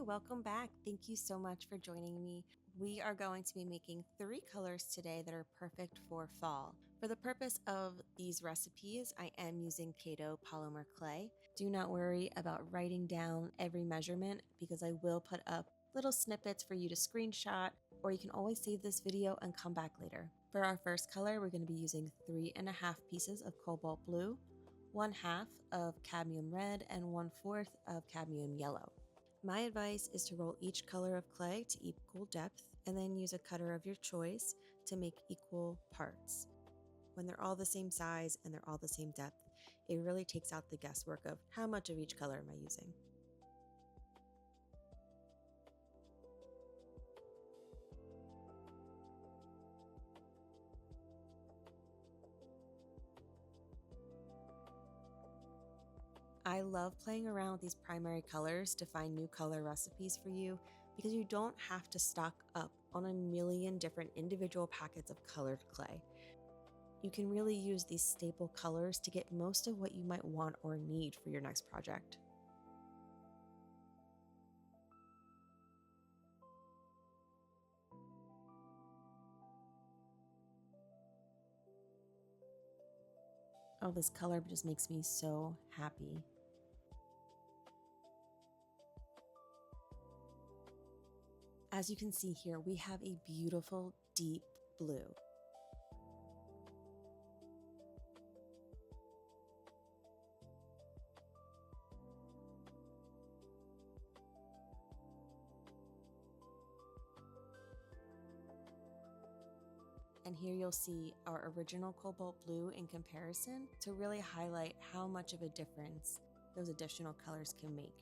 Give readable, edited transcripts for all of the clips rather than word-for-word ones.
welcome back. Thank you so much for joining me. We are going to be making 3 colors today that are perfect for fall. For the purpose of these recipes, I am using Kato polymer clay. Do not worry about writing down every measurement because I will put up little snippets for you to screenshot, or you can always save this video and come back later. For our first color, we're going to be using 3.5 pieces of cobalt blue, 1/2 of cadmium red, and 1/4 of cadmium yellow. My advice is to roll each color of clay to equal depth and then use a cutter of your choice to make equal parts. When they're all the same size and they're all the same depth, it really takes out the guesswork of how much of each color am I using. I love playing around with these primary colors to find new color recipes for you because you don't have to stock up on a million different individual packets of colored clay. You can really use these staple colors to get most of what you might want or need for your next project. Oh, this color just makes me so happy. As you can see here, we have a beautiful deep blue. And here you'll see our original cobalt blue in comparison to really highlight how much of a difference those additional colors can make.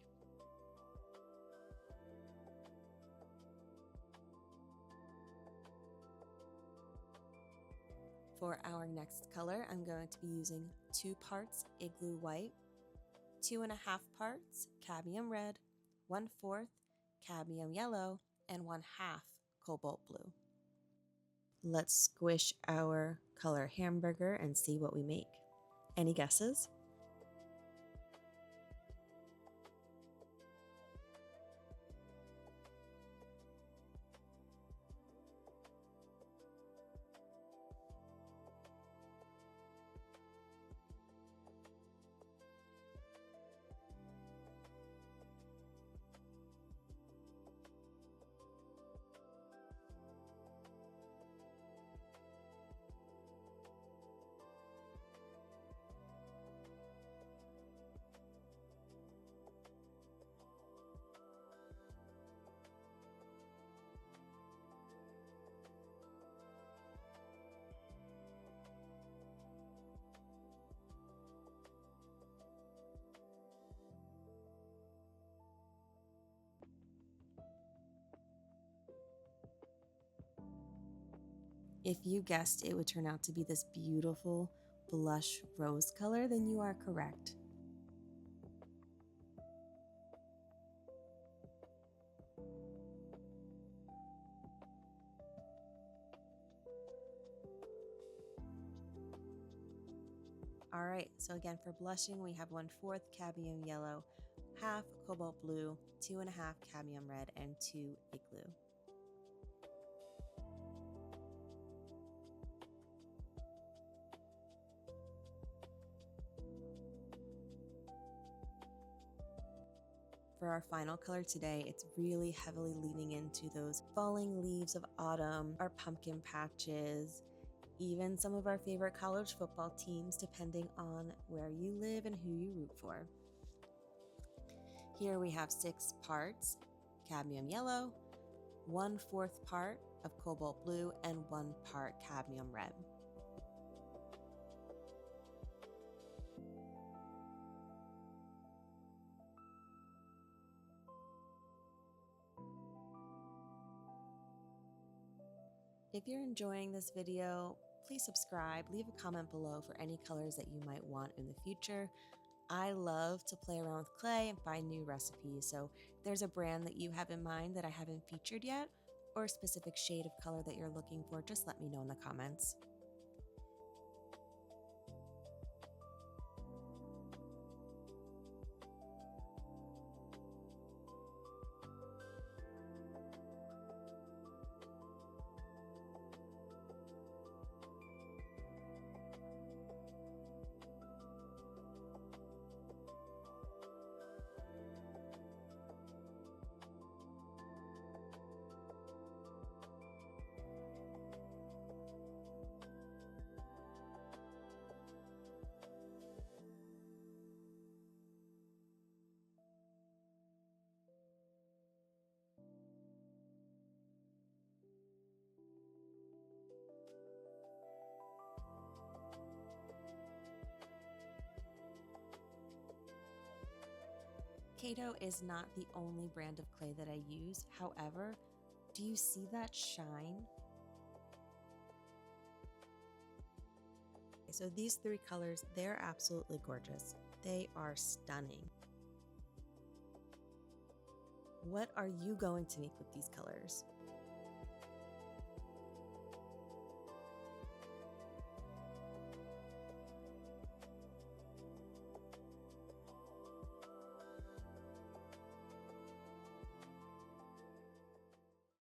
For our next color, I'm going to be using 2 parts igloo white, 2.5 parts cadmium red, 1/4 cadmium yellow, and 1/2 cobalt blue. Let's squish our color hamburger and see what we make. Any guesses? If you guessed it would turn out to be this beautiful blush rose color, then you are correct. All right, so again for blushing, we have 1/4 cadmium yellow, 1/2 cobalt blue, 2.5 cadmium red, and 2 igloo. For our final color today, it's really heavily leaning into those falling leaves of autumn, our pumpkin patches, even some of our favorite college football teams, depending on where you live and who you root for. Here we have 6 parts cadmium yellow, 1/4 part of cobalt blue, and 1 part cadmium red. If you're enjoying this video, please subscribe, leave a comment below for any colors that you might want in the future. I love to play around with clay and find new recipes, so if there's a brand that you have in mind that I haven't featured yet, or a specific shade of color that you're looking for, just let me know in the comments. Kato is not the only brand of clay that I use. However, do you see that shine? So these three colors, they're absolutely gorgeous. They are stunning. What are you going to make with these colors?